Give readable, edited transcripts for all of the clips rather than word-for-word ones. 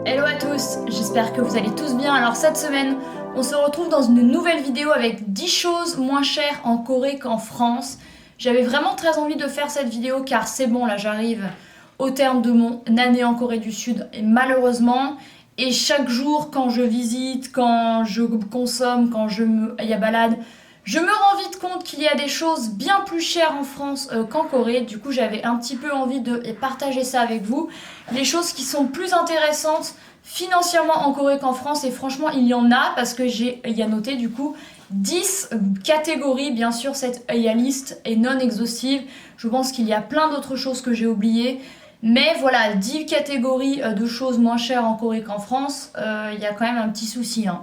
Hello à tous, j'espère que vous allez tous bien. Alors cette semaine, on se retrouve dans une nouvelle vidéo avec 10 choses moins chères en Corée qu'en France. J'avais vraiment très envie de faire cette vidéo car c'est bon, là j'arrive au terme de mon année en Corée du Sud et malheureusement, et chaque jour quand je visite, quand je consomme, quand je me y a balade, je me rends vite compte qu'il y a des choses bien plus chères en France qu'en Corée. Du coup, j'avais un petit peu envie de partager ça avec vous. Les choses qui sont plus intéressantes financièrement en Corée qu'en France. Et franchement, il y en a parce que il y a noté du coup 10 catégories. Bien sûr, cette liste est non exhaustive. Je pense qu'il y a plein d'autres choses que j'ai oubliées. Mais voilà, 10 catégories de choses moins chères en Corée qu'en France. Il y a quand même un petit souci, hein.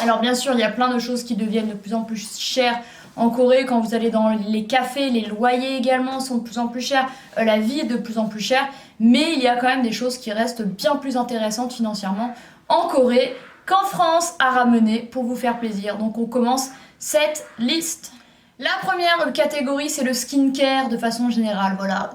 Alors bien sûr, il y a plein de choses qui deviennent de plus en plus chères en Corée. Quand vous allez dans les cafés, les loyers également sont de plus en plus chers. La vie est de plus en plus chère. Mais il y a quand même des choses qui restent bien plus intéressantes financièrement en Corée qu'en France à ramener pour vous faire plaisir. Donc on commence cette liste. La première catégorie, c'est le skincare de façon générale. Voilà,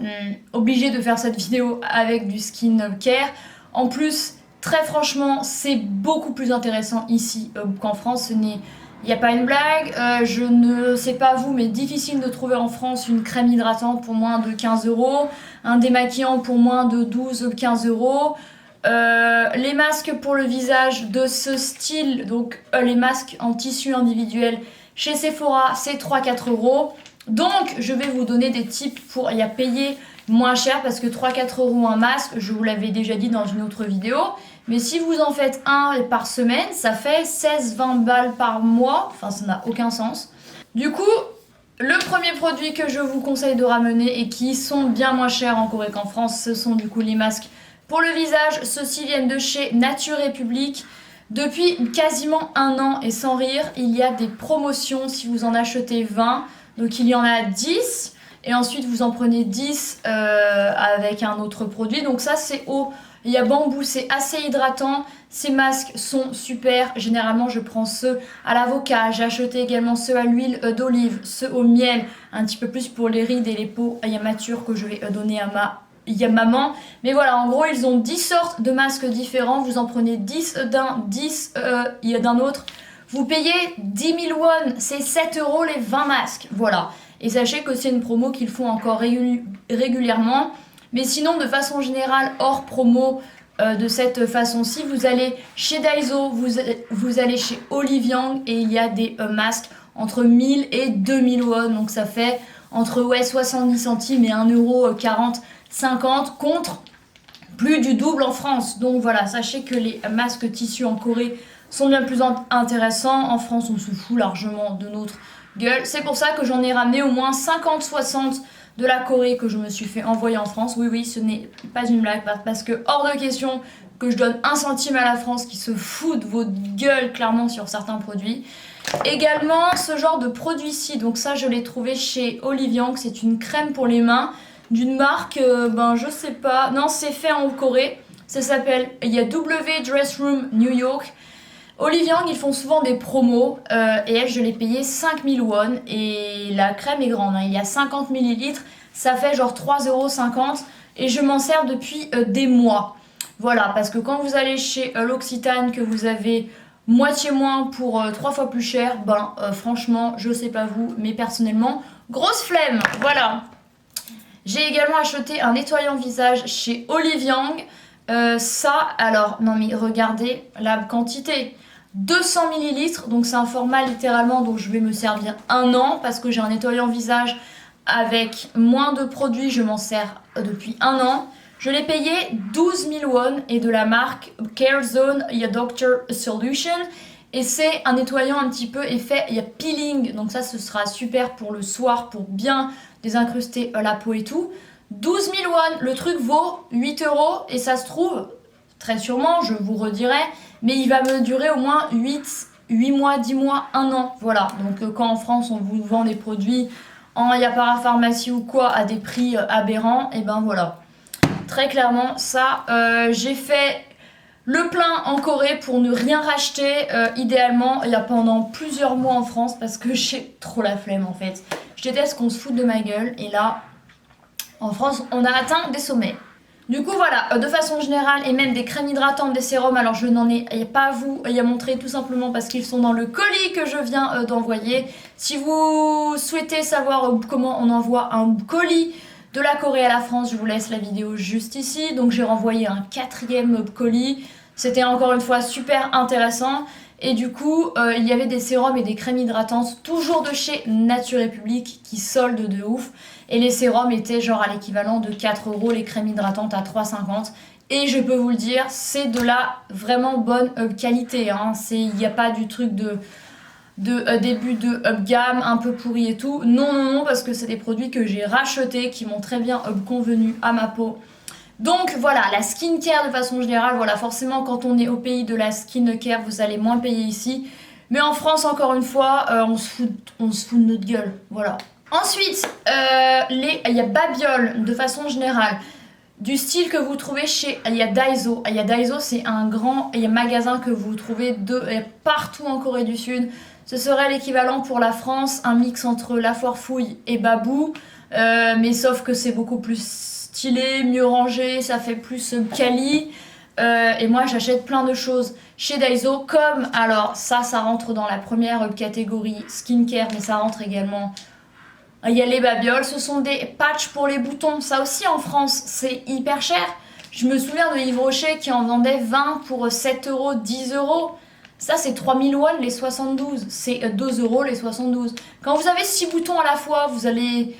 obligé de faire cette vidéo avec du skincare. En plus, très franchement, c'est beaucoup plus intéressant ici qu'en France. Il n'y a pas une blague. Je ne sais pas vous, mais difficile de trouver en France une crème hydratante pour moins de 15 euros, un démaquillant pour moins de 12-15 euros. Les masques pour le visage de ce style, donc les masques en tissu individuel chez Sephora, c'est 3-4 euros. Donc, je vais vous donner des tips pour y payer moins cher parce que 3-4 euros un masque, je vous l'avais déjà dit dans une autre vidéo. Mais si vous en faites un par semaine, ça fait 16-20 balles par mois. Enfin, ça n'a aucun sens. Du coup, le premier produit que je vous conseille de ramener et qui sont bien moins chers en Corée qu'en France, ce sont du coup les masques pour le visage. Ceux-ci viennent de chez Nature République. Depuis quasiment un an, et sans rire, il y a des promotions si vous en achetez 20. Donc il y en a 10. Et ensuite, vous en prenez 10 avec un autre produit. Donc ça, c'est au... Il y a bambou, c'est assez hydratant. Ces masques sont super. Généralement, je prends ceux à l'avocat. J'ai acheté également ceux à l'huile d'olive, ceux au miel. Un petit peu plus pour les rides et les peaux matures que je vais donner à maman. Mais voilà, en gros, ils ont 10 sortes de masques différents. Vous en prenez 10 d'un, 10 d'un autre. Vous payez 10 000 won, c'est 7 euros les 20 masques. Voilà. Et sachez que c'est une promo qu'ils font encore régulièrement. Mais sinon, de façon générale, hors promo de cette façon-ci, vous allez chez Daiso, vous allez chez Oliviang et il y a des masques entre 1000 et 2000 won. Donc ça fait entre 70 centimes et 1,40 €, 50 contre plus du double en France. Donc voilà, sachez que les masques tissus en Corée sont bien plus intéressants. En France, on se fout largement de notre gueule. C'est pour ça que j'en ai ramené au moins 50-60 de la Corée que je me suis fait envoyer en France. Oui, oui, ce n'est pas une blague parce que hors de question que je donne 1 centime à la France qui se fout de votre gueule clairement sur certains produits. Également, ce genre de produit-ci, donc ça je l'ai trouvé chez Oliviang, c'est une crème pour les mains d'une marque, je sais pas, non c'est fait en Corée, ça s'appelle, il y a W Dress Room New York. Oliviang, ils font souvent des promos et elle, je l'ai payé 5000 won et la crème est grande, hein, il y a 50 millilitres, ça fait genre 3,50 € et je m'en sers depuis des mois. Voilà, parce que quand vous allez chez l'Occitane, que vous avez moitié moins pour 3 fois plus cher, franchement, je sais pas vous, mais personnellement, grosse flemme, voilà. J'ai également acheté un nettoyant visage chez Oliviang. Alors, non mais regardez la quantité. 200 millilitres, donc c'est un format littéralement dont je vais me servir un an parce que j'ai un nettoyant visage avec moins de produits, je m'en sers depuis un an. Je l'ai payé 12 000 won et de la marque Carezone Doctor Solution. Et c'est un nettoyant un petit peu effet peeling, donc ça ce sera super pour le soir pour bien désincruster la peau et tout. 12 000 won, le truc vaut 8 € et ça se trouve, très sûrement, je vous redirai, mais il va me durer au moins 8 mois, 10 mois, 1 an. Voilà, donc quand en France on vous vend des produits en parapharmacie ou quoi à des prix aberrants, et ben voilà. Très clairement, ça, j'ai fait le plein en Corée pour ne rien racheter, idéalement, il y a pendant plusieurs mois en France parce que j'ai trop la flemme en fait. Je déteste qu'on se foute de ma gueule et là, en France, on a atteint des sommets. Du coup voilà, de façon générale, et même des crèmes hydratantes, des sérums, alors je n'en ai pas à vous y à montrer tout simplement parce qu'ils sont dans le colis que je viens d'envoyer. Si vous souhaitez savoir comment on envoie un colis de la Corée à la France, je vous laisse la vidéo juste ici. Donc j'ai renvoyé un 4e colis, c'était encore une fois super intéressant. Et du coup, il y avait des sérums et des crèmes hydratantes, toujours de chez Nature République, qui soldent de ouf. Et les sérums étaient genre à l'équivalent de 4 €, les crèmes hydratantes à 3,50 €. Et je peux vous le dire, c'est de la vraiment bonne qualité. Hein. Il n'y a pas du truc de début de up gamme, un peu pourri et tout. Non, non, non, parce que c'est des produits que j'ai rachetés, qui m'ont très bien convenu à ma peau. Donc voilà, la skincare de façon générale, voilà, forcément quand on est au pays de la skincare, vous allez moins payer ici. Mais en France, encore une fois, on se fout de notre gueule, voilà. Ensuite, il y a Babiole de façon générale, du style que vous trouvez chez, il y a Daiso. Il y a Daiso, c'est un grand magasin que vous trouvez partout en Corée du Sud. Ce serait l'équivalent pour la France, un mix entre La Foire Fouille et Babou, mais sauf que c'est beaucoup plus stylé, mieux rangé, ça fait plus quali. Et moi j'achète plein de choses chez Daiso, comme, alors ça rentre dans la première catégorie skincare, mais ça rentre également. Il y a les babioles, ce sont des patchs pour les boutons. Ça aussi en France, c'est hyper cher. Je me souviens de Yves Rocher qui en vendait 20 pour 7 €, 10 €. Ça, c'est 3000 won les 72. C'est 2 € les 72. Quand vous avez 6 boutons à la fois, vous allez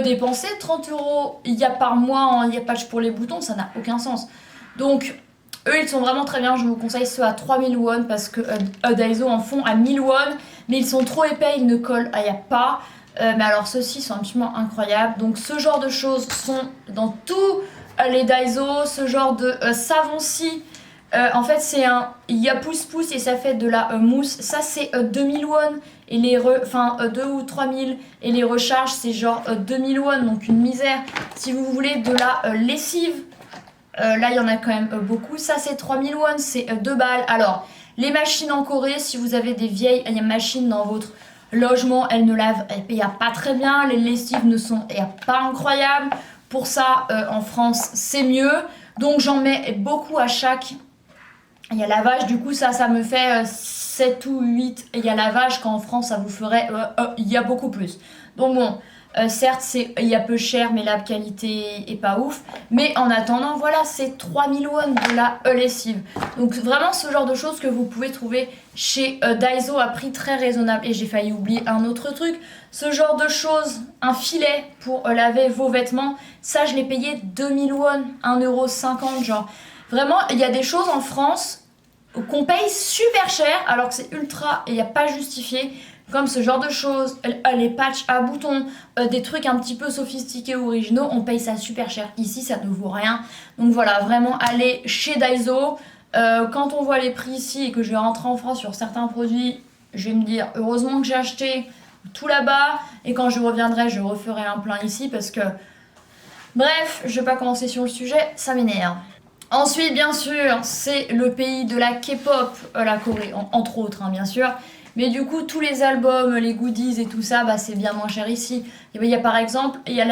dépenser 30 € il y a par mois en patch pour les boutons. Ça n'a aucun sens. Donc, eux, ils sont vraiment très bien. Je vous conseille ceux à 3000 won parce que Daiso en font à 1000 won. Mais ils sont trop épais, ils ne collent pas. Mais alors ceux-ci sont absolument incroyables. Donc ce genre de choses sont dans tous les Daiso. Ce genre de savon-ci, en fait il y a pouce-pouce et ça fait de la mousse. Ça c'est 2000 won et 2 ou 3000. Et les recharges c'est genre 2000 won, donc une misère. Si vous voulez de la lessive, là il y en a quand même beaucoup. Ça c'est 3000 won, c'est 2 balles. Alors les machines en Corée, si vous avez des vieilles machines dans votre logement, elles ne lavent pas très bien, les lessives ne sont pas incroyables. Pour ça, en France, c'est mieux. Donc j'en mets beaucoup à chaque lavage. Du coup, ça me fait 7 ou 8 lavage, quand en France, ça vous ferait il y a beaucoup plus. Donc bon, certes, il y a peu cher, mais la qualité est pas ouf. Mais en attendant, voilà, c'est 3000 won de la lessive. Donc vraiment ce genre de choses que vous pouvez trouver chez Daiso à prix très raisonnable. Et j'ai failli oublier un autre truc. Ce genre de choses, un filet pour laver vos vêtements, ça je l'ai payé 2000 won, 1,50 € genre. Vraiment, il y a des choses en France qu'on paye super cher alors que c'est ultra et il n'y a pas justifié. Comme ce genre de choses, les patchs à boutons, des trucs un petit peu sophistiqués ou originaux, on paye ça super cher. Ici, ça ne vaut rien. Donc voilà, vraiment, allez chez Daiso. Quand on voit les prix ici et que je vais rentrer en France sur certains produits, je vais me dire, heureusement que j'ai acheté tout là-bas. Et quand je reviendrai, je referai un plein ici parce que... Bref, je vais pas commencer sur le sujet, ça m'énerve. Ensuite, bien sûr, c'est le pays de la K-pop, la Corée, entre autres, hein, bien sûr. Mais du coup, tous les albums, les goodies et tout ça, bah, c'est bien moins cher ici. Il y a par exemple, il y a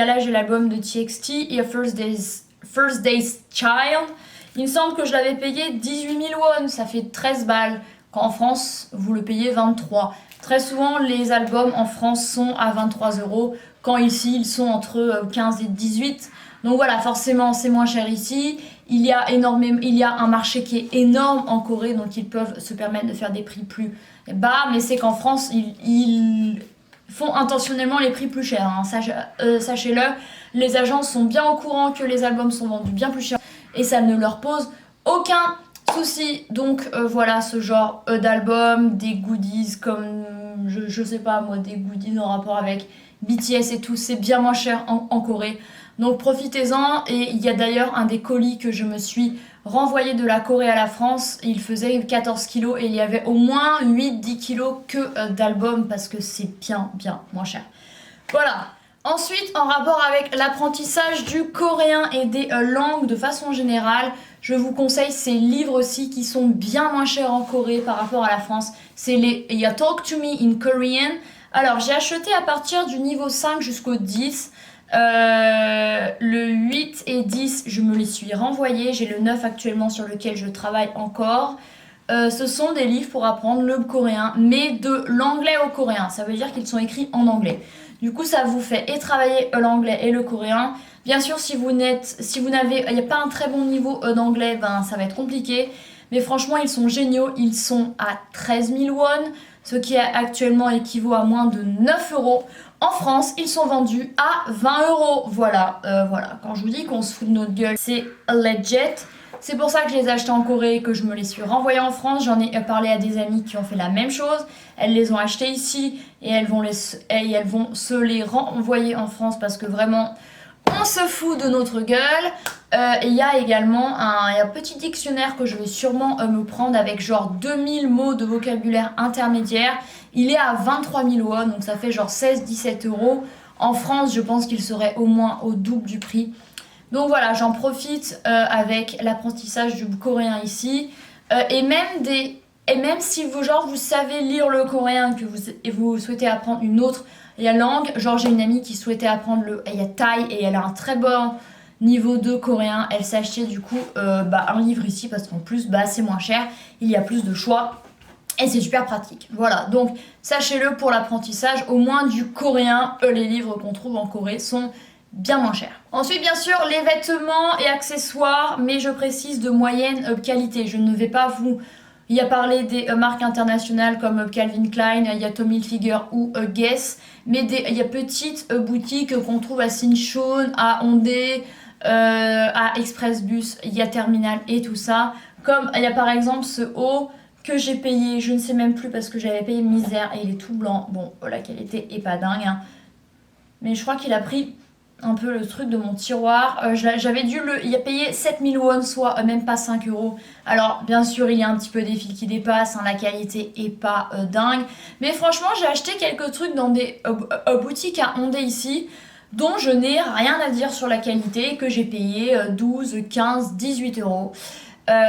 là j'ai l'album de TXT, il y a First Day's Child. Il me semble que je l'avais payé 18 000 won, ça fait 13 balles. Quand en France, vous le payez 23. Très souvent, les albums en France sont à 23 €, quand ici, ils sont entre 15 et 18. Donc voilà, forcément, c'est moins cher ici. Il y a un marché qui est énorme en Corée, donc ils peuvent se permettre de faire des prix plus bas. Mais c'est qu'en France, ils font intentionnellement les prix plus chers. Hein. Sachez-le, les agences sont bien au courant que les albums sont vendus bien plus cher et ça ne leur pose aucun souci. Donc voilà, ce genre d'album, des goodies comme, je sais pas moi, des goodies en rapport avec BTS et tout, c'est bien moins cher en Corée. Donc profitez-en. Et il y a d'ailleurs un des colis que je me suis renvoyé de la Corée à la France. Il faisait 14 kilos et il y avait au moins 8-10 kilos que d'albums parce que c'est bien moins cher. Voilà. Ensuite, en rapport avec l'apprentissage du coréen et des langues de façon générale, je vous conseille ces livres aussi qui sont bien moins chers en Corée par rapport à la France. Il y a Talk to Me in Korean. Alors j'ai acheté à partir du niveau 5 jusqu'au 10. Le 8 et 10, je me les suis renvoyés. J'ai le 9 actuellement sur lequel je travaille encore. Ce sont des livres pour apprendre le coréen, mais de l'anglais au coréen. Ça veut dire qu'ils sont écrits en anglais. Du coup, ça vous fait et travailler l'anglais et le coréen. Bien sûr, si vous n'avez, il n'y a pas un très bon niveau d'anglais, ben ça va être compliqué. Mais franchement, ils sont géniaux. Ils sont à 13 000 won, ce qui actuellement équivaut à moins de 9 euros. En France, ils sont vendus à 20 euros. Voilà, voilà. Quand je vous dis qu'on se fout de notre gueule, c'est legit. C'est pour ça que je les ai achetés en Corée et que je me les suis renvoyés en France. J'en ai parlé à des amies qui ont fait la même chose. Elles les ont achetés ici et elles vont se les renvoyer en France parce que vraiment, on se fout de notre gueule. Et il y a également un petit dictionnaire que je vais sûrement me prendre avec genre 2000 mots de vocabulaire intermédiaire. Il est à 23 000 won, donc ça fait genre 16-17 euros. En France, je pense qu'il serait au moins au double du prix. Donc voilà, j'en profite avec l'apprentissage du coréen ici. Et même si vous savez lire le coréen et vous souhaitez apprendre une autre langue, genre j'ai une amie qui souhaitait apprendre le thaï et elle a un très bon niveau 2 coréen. Elle s'est acheté du coup un livre ici parce qu'en plus c'est moins cher, il y a plus de choix. Et c'est super pratique. Voilà, donc sachez-le pour l'apprentissage, au moins du coréen, les livres qu'on trouve en Corée sont bien moins chers. Ensuite, bien sûr, les vêtements et accessoires, mais je précise de moyenne qualité. Je ne vais pas vous y parler des marques internationales comme Calvin Klein, il y a Tommy Hilfiger ou Guess, mais il y a petites boutiques qu'on trouve à Sinchon, à Hondé, à Expressbus, il y a Terminal et tout ça. Comme il y a par exemple ce haut que j'ai payé, je ne sais même plus parce que j'avais payé misère et il est tout blanc. Bon, la qualité est pas dingue, hein. Mais je crois qu'il a pris un peu le truc de mon tiroir. J'avais dû il a payé 7000 won, soit même pas 5 euros. Alors, bien sûr, il y a un petit peu des fils qui dépassent, hein, la qualité est pas dingue. Mais franchement, j'ai acheté quelques trucs dans des boutiques à Hondé ici, dont je n'ai rien à dire sur la qualité, que j'ai payé 12, 15, 18 euros.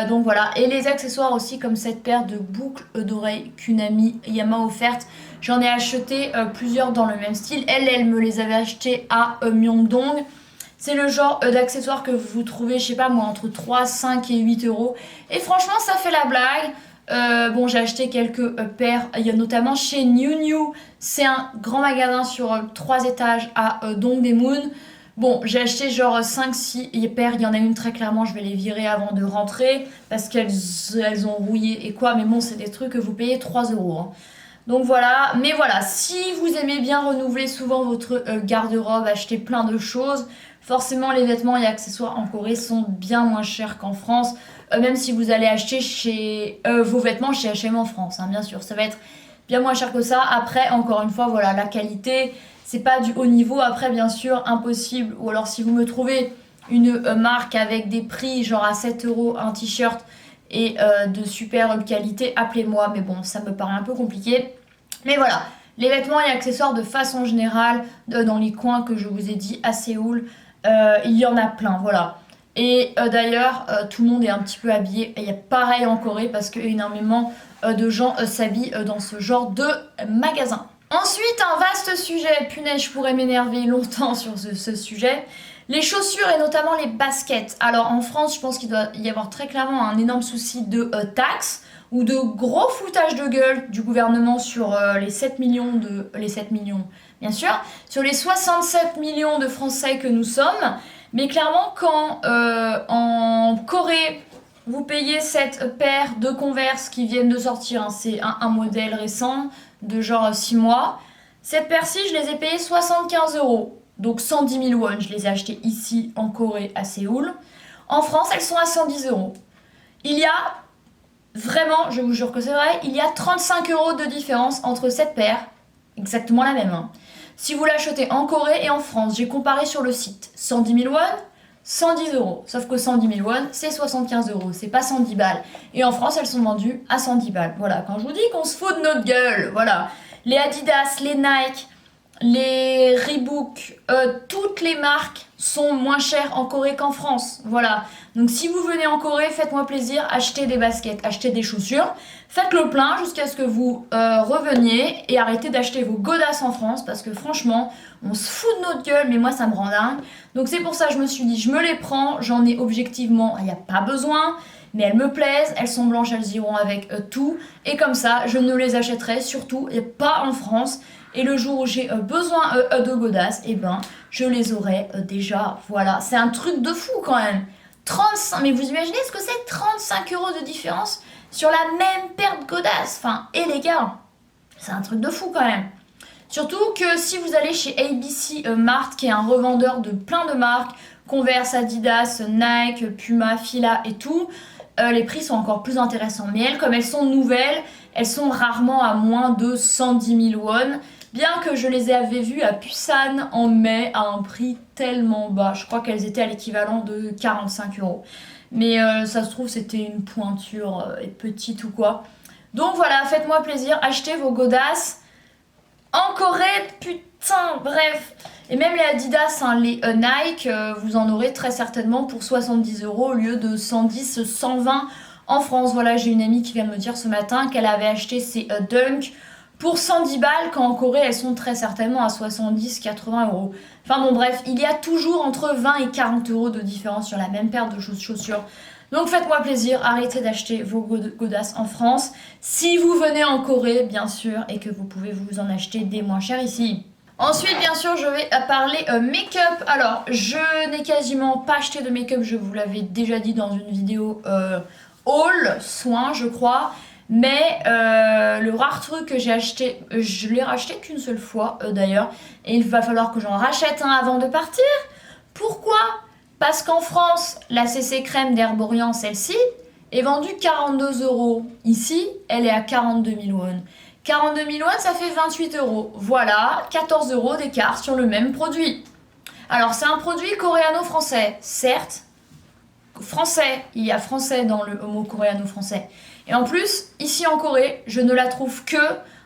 Donc voilà, et les accessoires aussi, comme cette paire de boucles d'oreilles qu'une amie m'a offerte. J'en ai acheté plusieurs dans le même style. Elle me les avait achetées à Myeongdong. C'est le genre d'accessoires que vous trouvez, je sais pas moi, entre 3, 5 et 8 euros. Et franchement, ça fait la blague. Bon, j'ai acheté quelques paires, il y a notamment chez New New. C'est un grand magasin sur 3 étages à Dongdaemun. Bon, j'ai acheté genre 5-6 paires, il y en a une très clairement, je vais les virer avant de rentrer parce qu'elles ont rouillé et quoi, mais bon, c'est des trucs que vous payez 3 euros, hein. Donc voilà, mais voilà, si vous aimez bien renouveler souvent votre garde-robe, acheter plein de choses, forcément les vêtements et accessoires en Corée sont bien moins chers qu'en France, même si vous allez acheter vos vêtements chez H&M en France, hein, bien sûr, ça va être bien moins cher que ça. Après, encore une fois, voilà, la qualité, c'est pas du haut niveau. Après, bien sûr, impossible. Ou alors, si vous me trouvez une marque avec des prix genre à 7 euros un t-shirt et de super qualité, appelez-moi. Mais bon, ça me paraît un peu compliqué. Mais voilà, les vêtements et accessoires de façon générale, dans les coins que je vous ai dit à Séoul, il y en a plein, voilà. Et d'ailleurs, tout le monde est un petit peu habillé. Et il y a pareil en Corée parce que énormément de gens s'habillent dans ce genre de magasin. Ensuite, un vaste sujet, punaise, je pourrais m'énerver longtemps sur ce sujet. Les chaussures et notamment les baskets. Alors en France, je pense qu'il doit y avoir très clairement un énorme souci de taxes ou de gros foutage de gueule du gouvernement sur les 7 millions, bien sûr, sur les 67 millions de Français que nous sommes. Mais clairement, quand en Corée, vous payez cette paire de Converse qui viennent de sortir, hein, c'est un modèle récent de genre 6 mois. Cette paire-ci, je les ai payées 75 euros. Donc 110 000 won, je les ai achetées ici en Corée, à Séoul. En France, elles sont à 110 euros. Il y a vraiment, je vous jure que c'est vrai, il y a 35 euros de différence entre cette paire, exactement la même, hein. Si vous l'achetez en Corée et en France, j'ai comparé sur le site, 110 000 won, 110 euros. Sauf que 110 000 won, c'est 75 euros, c'est pas 110 balles. Et en France, elles sont vendues à 110 balles. Voilà, quand je vous dis qu'on se fout de notre gueule, voilà. Les Adidas, les Nike, les Reebok, toutes les marques sont moins chères en Corée qu'en France. Voilà. Donc si vous venez en Corée, faites-moi plaisir, achetez des baskets, achetez des chaussures. Faites le plein jusqu'à ce que vous reveniez et arrêtez d'acheter vos godasses en France parce que franchement, on se fout de notre gueule, mais moi ça me rend dingue. Donc c'est pour ça que je me suis dit, je me les prends, j'en ai objectivement, il n'y a pas besoin, mais elles me plaisent, elles sont blanches, elles iront avec tout. Et comme ça, je ne les achèterai surtout et pas en France. Et le jour où j'ai besoin de godasses, eh ben, je les aurai déjà. Voilà, c'est un truc de fou quand même. 35, mais vous imaginez ce que c'est 35 € de différence sur la même paire de godasses. Enfin, et les gars, c'est un truc de fou quand même. Surtout que si vous allez chez ABC Mart, qui est un revendeur de plein de marques, Converse, Adidas, Nike, Puma, Fila et tout, les prix sont encore plus intéressants. Mais elles, comme elles sont nouvelles, elles sont rarement à moins de 110 000 won. Bien que je les avais vues à Busan en mai à un prix tellement bas. Je crois qu'elles étaient à l'équivalent de 45 €. Mais ça se trouve c'était une pointure petite ou quoi. Donc voilà, faites-moi plaisir, achetez vos godasses. En Corée, putain, bref. Et même les Adidas, hein, les Nike, vous en aurez très certainement pour 70 € au lieu de 110, 120 en France. Voilà, j'ai une amie qui vient de me dire ce matin qu'elle avait acheté ses Dunk pour 110 balles, quand en Corée elles sont très certainement à 70, 80 €. Enfin bon bref, il y a toujours entre 20 et 40 € de différence sur la même paire de chaussures. Donc faites-moi plaisir, arrêtez d'acheter vos godasses en France. Si vous venez en Corée, bien sûr, et que vous pouvez vous en acheter des moins chers ici. Ensuite, bien sûr, je vais parler make-up. Alors, je n'ai quasiment pas acheté de make-up, je vous l'avais déjà dit dans une vidéo haul, soin, je crois. Mais le rare truc que j'ai acheté, je l'ai racheté qu'une seule fois d'ailleurs. Et il va falloir que j'en rachète un avant de partir. Pourquoi ? Parce qu'en France, la CC crème d'Herborian, celle-ci, est vendue 42 €. Ici, elle est à 42 000 won. 42 000 won, ça fait 28 €. Voilà, 14 € d'écart sur le même produit. Alors, c'est un produit coréano-français, certes. Français, il y a français dans le mot coréano-français. Et en plus, ici en Corée, je ne la trouve que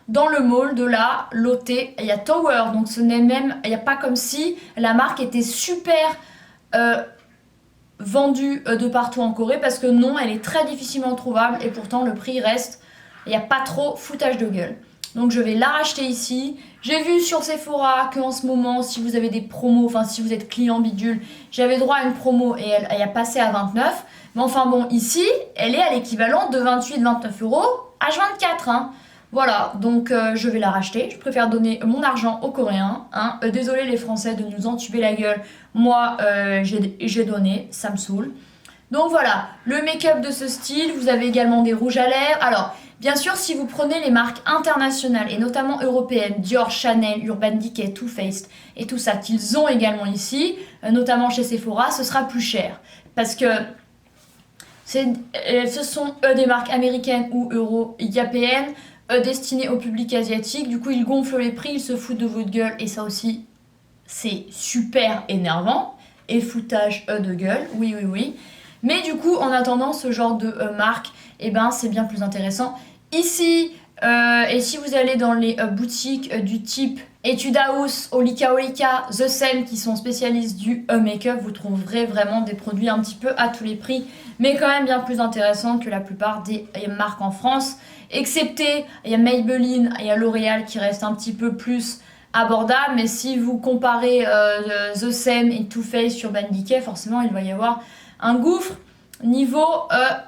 dans le mall de la Lotte. Il y a Tower, donc ce n'est même, il n'y a pas comme si la marque était super vendue de partout en Corée, parce que non, elle est très difficilement trouvable et pourtant le prix reste, il n'y a pas trop foutage de gueule. Donc je vais la racheter ici. J'ai vu sur Sephora qu'en ce moment, si vous avez des promos, enfin si vous êtes client bidule, j'avais droit à une promo et elle a passé à 29. Mais enfin bon, ici, elle est à l'équivalent de 28-29 € H24. Hein. Voilà, donc je vais la racheter. Je préfère donner mon argent aux Coréens. Hein. Désolé les Français de nous entuber la gueule. Moi, j'ai donné, ça me saoule. Donc voilà, le make-up de ce style. Vous avez également des rouges à lèvres. Alors, bien sûr, si vous prenez les marques internationales, et notamment européennes, Dior, Chanel, Urban Decay, Too Faced et tout ça, qu'ils ont également ici, notamment chez Sephora, ce sera plus cher. Parce que ce sont des marques américaines ou européennes destinées au public asiatique. Du coup, ils gonflent les prix, ils se foutent de votre gueule. Et ça aussi, c'est super énervant. Et foutage de gueule, oui, oui, oui. Mais du coup, en attendant ce genre de marque, eh ben, c'est bien plus intéressant. Ici, et si vous allez dans les boutiques du type Etude House, Olika Olika, The Same, qui sont spécialistes du make-up, vous trouverez vraiment des produits un petit peu à tous les prix, mais quand même bien plus intéressants que la plupart des marques en France. Excepté, il y a Maybelline, il y a L'Oréal qui reste un petit peu plus abordable, mais si vous comparez The Same et Too Faced sur Urban Decay, forcément il va y avoir un gouffre niveau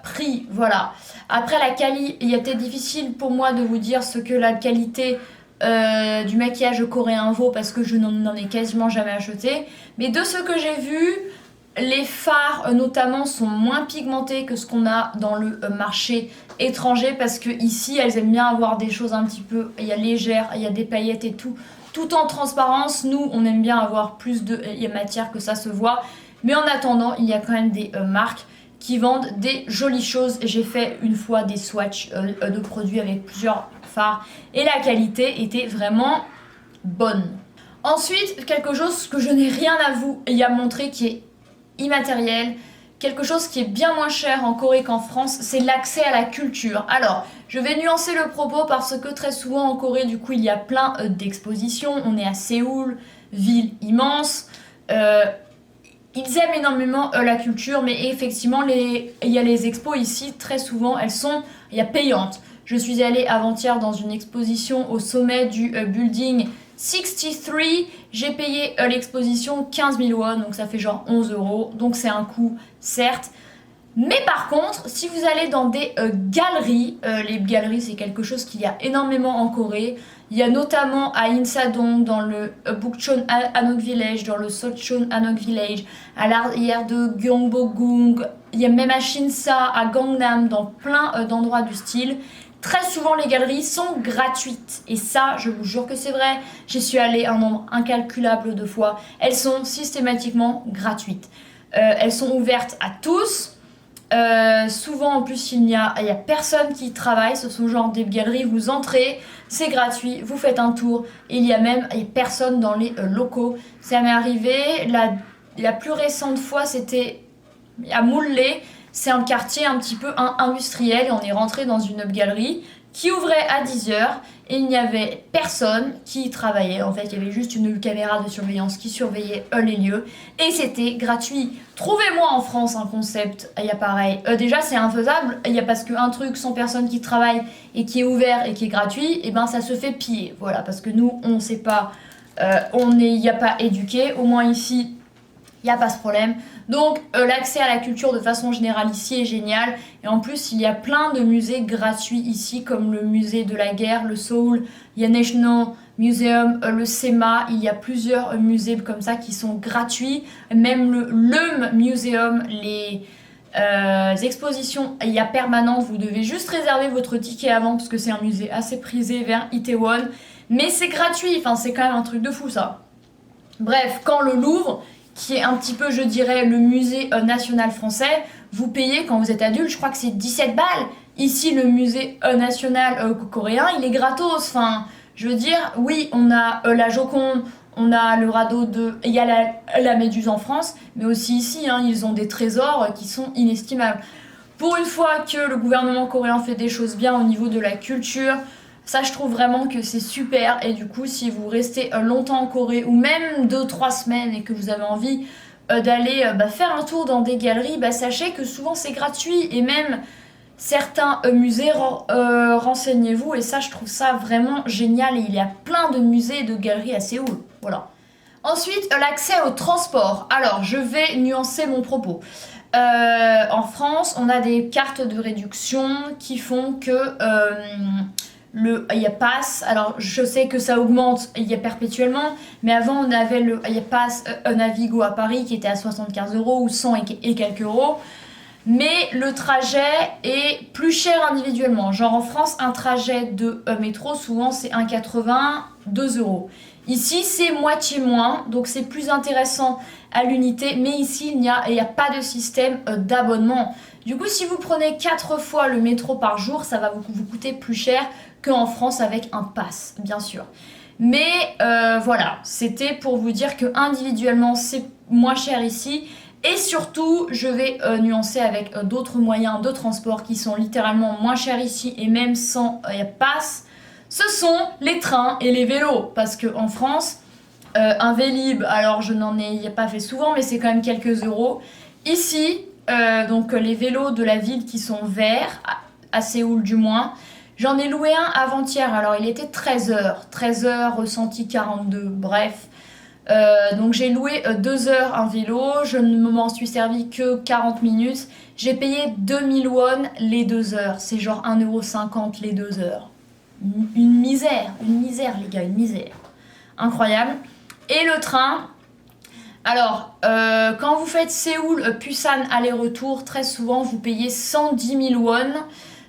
prix, voilà. Après la qualité, il était difficile pour moi de vous dire ce que la qualité du maquillage coréen vaut parce que je n'en ai quasiment jamais acheté. Mais de ce que j'ai vu, les fards notamment sont moins pigmentés que ce qu'on a dans le marché étranger parce que ici elles aiment bien avoir des choses un petit peu, il y a légères, il y a des paillettes et tout en transparence. Nous on aime bien avoir plus de matière que ça se voit. Mais en attendant, il y a quand même des marques qui vendent des jolies choses. J'ai fait une fois des swatchs de produits avec plusieurs fards et la qualité était vraiment bonne. Ensuite, quelque chose que je n'ai rien à vous y montrer qui est immatériel, quelque chose qui est bien moins cher en Corée qu'en France, c'est l'accès à la culture. Alors, je vais nuancer le propos parce que très souvent en Corée, du coup, il y a plein d'expositions. On est à Séoul, ville immense. Ils aiment énormément la culture, mais effectivement, il y a les expos ici, très souvent, il y a payantes. Je suis allée avant-hier dans une exposition au sommet du building 63. J'ai payé l'exposition 15 000 won, donc ça fait genre 11 euros. Donc c'est un coût, certes. Mais par contre, si vous allez dans des galeries, les galeries c'est quelque chose qu'il y a énormément en Corée. Il y a notamment à Insadong, dans le Bukchon Hanok Village, dans le Sochon Hanok Village, à l'arrière de Gyeongbokgung. Il y a même à Shinsa, à Gangnam, dans plein d'endroits du style. Très souvent, les galeries sont gratuites. Et ça, je vous jure que c'est vrai. J'y suis allée un nombre incalculable de fois. Elles sont systématiquement gratuites. Elles sont ouvertes à tous. Souvent en plus il y a personne qui travaille, ce sont genre des galeries, vous entrez, c'est gratuit, vous faites un tour, il y a même personne dans les locaux. Ça m'est arrivé, la plus récente fois c'était à Moulé, c'est un quartier un petit peu industriel et on est rentré dans une galerie qui ouvrait à 10h et il n'y avait personne qui y travaillait. En fait, il y avait juste une caméra de surveillance qui surveillait les lieux et c'était gratuit. Trouvez-moi en France un concept, il y a pareil. Déjà, c'est infaisable, il y a parce qu'un truc sans personne qui travaille et qui est ouvert et qui est gratuit, et ben ça se fait piller. Voilà, parce que nous, on ne sait pas, il n'y a pas éduqué, au moins ici, il n'y a pas ce problème. Donc l'accès à la culture de façon générale ici est génial. Et en plus, il y a plein de musées gratuits ici, comme le musée de la guerre, le Seoul, il y a National Museum, le SEMA. Il y a plusieurs musées comme ça qui sont gratuits. Même le LUM Museum, les expositions, il y a permanentes. Vous devez juste réserver votre ticket avant parce que c'est un musée assez prisé vers Itaewon. Mais c'est gratuit, enfin c'est quand même un truc de fou ça. Bref, quand le Louvre, qui est un petit peu, je dirais, le musée national français, vous payez quand vous êtes adulte, je crois que c'est 17 balles. Ici, le musée national coréen, il est gratos. Enfin, je veux dire, oui, on a la Joconde, on a le radeau de... Il y a la Méduse en France, mais aussi ici, hein, ils ont des trésors qui sont inestimables. Pour une fois que le gouvernement coréen fait des choses bien au niveau de la culture, ça, je trouve vraiment que c'est super. Et du coup, si vous restez longtemps en Corée, ou même 2-3 semaines, et que vous avez envie d'aller faire un tour dans des galeries, sachez que souvent c'est gratuit. Et même certains musées, renseignez-vous. Et ça, je trouve ça vraiment génial. Et il y a plein de musées et de galeries à Séoul. Voilà. Ensuite, l'accès au transport. Alors, je vais nuancer mon propos. En France, on a des cartes de réduction qui font que... il y a Pass, alors je sais que ça augmente, il y a perpétuellement, mais avant on avait il y a Pass Navigo à Paris qui était à 75 euros ou 100 et quelques euros, mais le trajet est plus cher individuellement. Genre en France, un trajet de métro, souvent c'est 1,80, 2 euros. Ici c'est moitié moins, donc c'est plus intéressant à l'unité, mais ici il n'y a pas de système d'abonnement. Du coup, si vous prenez 4 fois le métro par jour, ça va vous coûter plus cher qu'en France avec un pass, bien sûr. Mais voilà, c'était pour vous dire que individuellement, c'est moins cher ici. Et surtout, je vais nuancer avec d'autres moyens de transport qui sont littéralement moins chers ici et même sans pass. Ce sont les trains et les vélos. Parce qu'en France, un Vélib, alors je n'en ai pas fait souvent, mais c'est quand même quelques euros. Ici, donc les vélos de la ville qui sont verts, à Séoul du moins, j'en ai loué un avant-hier, alors il était 13h ressenti 42, bref. Donc j'ai loué 2 heures un vélo, je ne m'en suis servi que 40 minutes. J'ai payé 2000 won les 2 heures, c'est genre 1,50 € les 2 heures. Une misère les gars, une misère. Incroyable. Et le train... Alors, quand vous faites Séoul-Busan aller-retour, très souvent vous payez 110 000 won.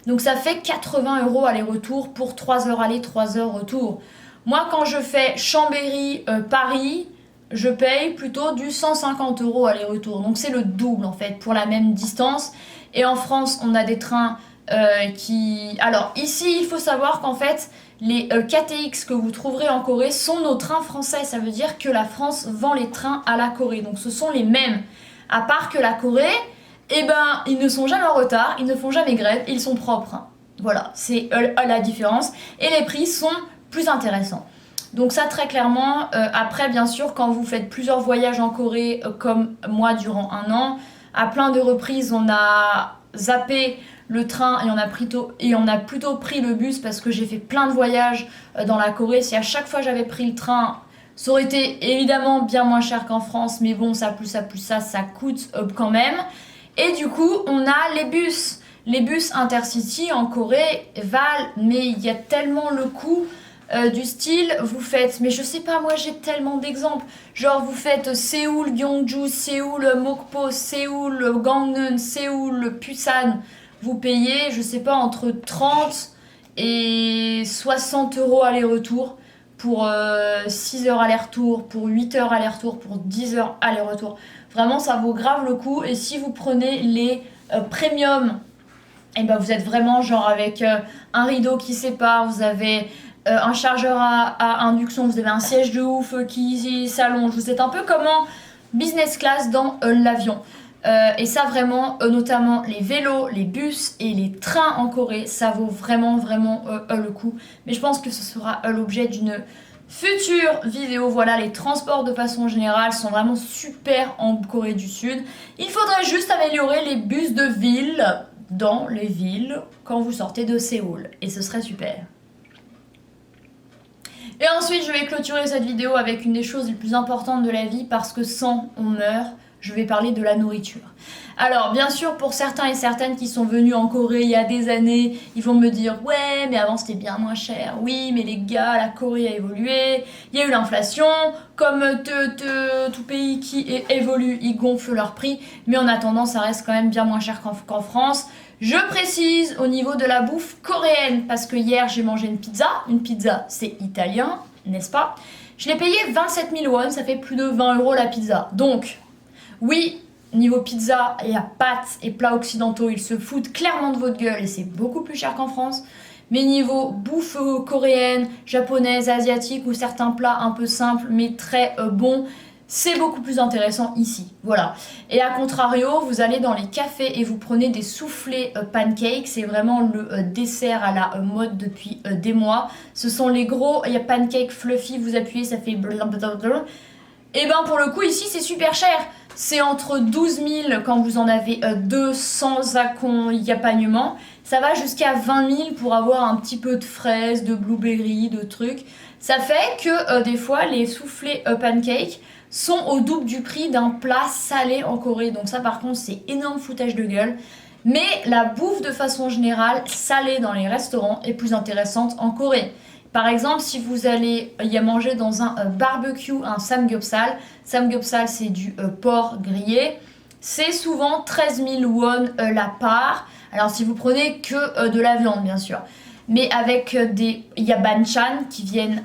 Donc ça fait 80 € aller-retour pour 3 heures aller, 3 heures retour. Moi, quand je fais Chambéry-Paris, je paye plutôt du 150 € aller-retour. Donc c'est le double en fait pour la même distance. Et en France, on a des trains qui... Alors ici, il faut savoir qu'en fait... Les KTX que vous trouverez en Corée sont nos trains français. Ça veut dire que la France vend les trains à la Corée. Donc ce sont les mêmes. À part que la Corée et ben ils ne sont jamais en retard, ils ne font jamais grève, ils sont propres. Hein. Voilà, c'est la différence. Et les prix sont plus intéressants. Donc ça très clairement, après bien sûr quand vous faites plusieurs voyages en Corée comme moi durant un an, à plein de reprises on a zappé le train et on a plutôt pris le bus parce que j'ai fait plein de voyages dans la Corée. Si à chaque fois j'avais pris le train, ça aurait été évidemment bien moins cher qu'en France, mais bon ça coûte quand même. Et du coup on a les bus. Les bus Intercity en Corée valent, mais il y a tellement le coût du style, vous faites, mais je sais pas, moi j'ai tellement d'exemples, genre vous faites Séoul, Gyeongju, Séoul, Mokpo, Séoul, Gangneung, Séoul, Busan, vous payez, je sais pas, entre 30 et 60 € aller-retour pour 6 heures aller-retour, pour 8 heures aller-retour, pour 10 heures aller-retour. Vraiment, ça vaut grave le coup. Et si vous prenez les premium, et ben vous êtes vraiment genre avec un rideau qui sépare, vous avez un chargeur à induction, vous avez un siège de ouf qui s'allonge, vous êtes un peu comme en business class dans l'avion. Et ça vraiment, notamment les vélos, les bus et les trains en Corée, ça vaut vraiment le coup. Mais je pense que ce sera l'objet d'une future vidéo. Voilà, les transports de façon générale sont vraiment super en Corée du Sud. Il faudrait juste améliorer les bus de ville dans les villes quand vous sortez de Séoul. Et ce serait super. Et ensuite, je vais clôturer cette vidéo avec une des choses les plus importantes de la vie parce que sans, on meurt. Je vais parler de la nourriture. Alors, bien sûr, pour certains et certaines qui sont venus en Corée il y a des années, ils vont me dire « Ouais, mais avant c'était bien moins cher. Oui, mais les gars, la Corée a évolué. Il y a eu l'inflation. Comme tout pays qui évolue, ils gonflent leur prix. Mais en attendant, ça reste quand même bien moins cher qu'en France. » Je précise au niveau de la bouffe coréenne, parce que hier j'ai mangé une pizza. Une pizza, c'est italien, n'est-ce pas? Je l'ai payé 27 000 won, ça fait plus de 20 € la pizza. Donc, oui, niveau pizza, il y a pâtes et plats occidentaux, ils se foutent clairement de votre gueule et c'est beaucoup plus cher qu'en France. Mais niveau bouffe coréenne, japonaise, asiatique ou certains plats un peu simples mais très bons, c'est beaucoup plus intéressant ici, voilà. Et à contrario, vous allez dans les cafés et vous prenez des soufflés pancakes. C'est vraiment le dessert à la mode depuis des mois. Ce sont les gros pancakes fluffy, vous appuyez, ça fait blablabla. Et ben pour le coup, ici, c'est super cher. C'est entre 12 000 quand vous en avez 2 sans accompagnement. Ça va jusqu'à 20 000 pour avoir un petit peu de fraises, de blueberry, de trucs. Ça fait que des fois, les soufflés pancakes sont au double du prix d'un plat salé en Corée. Donc ça par contre c'est énorme foutage de gueule. Mais la bouffe de façon générale salée dans les restaurants est plus intéressante en Corée. Par exemple, si vous allez y manger dans un barbecue, un samgyeopsal. Samgyeopsal c'est du porc grillé. C'est souvent 13 000 won la part. Alors si vous prenez que de la viande bien sûr. Mais avec des yabanchan qui viennent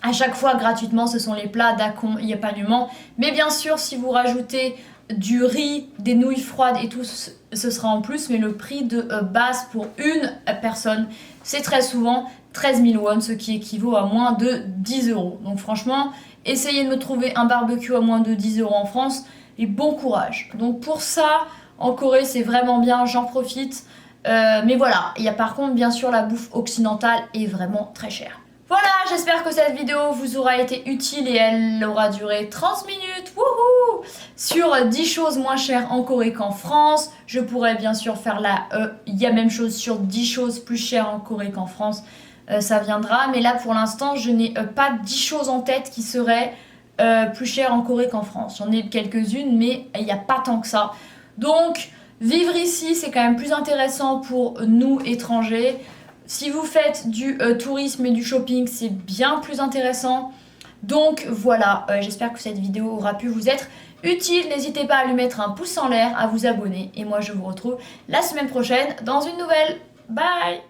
à chaque fois gratuitement, ce sont les plats d'accompagnement. Mais bien sûr, si vous rajoutez du riz, des nouilles froides et tout, ce sera en plus. Mais le prix de base pour une personne, c'est très souvent 13 000 won, ce qui équivaut à moins de 10 €. Donc franchement, essayez de me trouver un barbecue à moins de 10 € en France et bon courage. Donc pour ça, en Corée, c'est vraiment bien, j'en profite. Mais voilà, il y a par contre, bien sûr, la bouffe occidentale est vraiment très chère. Voilà, j'espère que cette vidéo vous aura été utile et elle aura duré 30 minutes, wouhou, sur 10 choses moins chères en Corée qu'en France. Je pourrais bien sûr faire la même chose sur 10 choses plus chères en Corée qu'en France. Ça viendra, mais là pour l'instant je n'ai pas 10 choses en tête qui seraient plus chères en Corée qu'en France. J'en ai quelques-unes, mais il n'y a pas tant que ça. Donc, vivre ici, c'est quand même plus intéressant pour nous étrangers. Si vous faites du tourisme et du shopping, c'est bien plus intéressant. Donc voilà, j'espère que cette vidéo aura pu vous être utile. N'hésitez pas à lui mettre un pouce en l'air, à vous abonner. Et moi, je vous retrouve la semaine prochaine dans une nouvelle. Bye!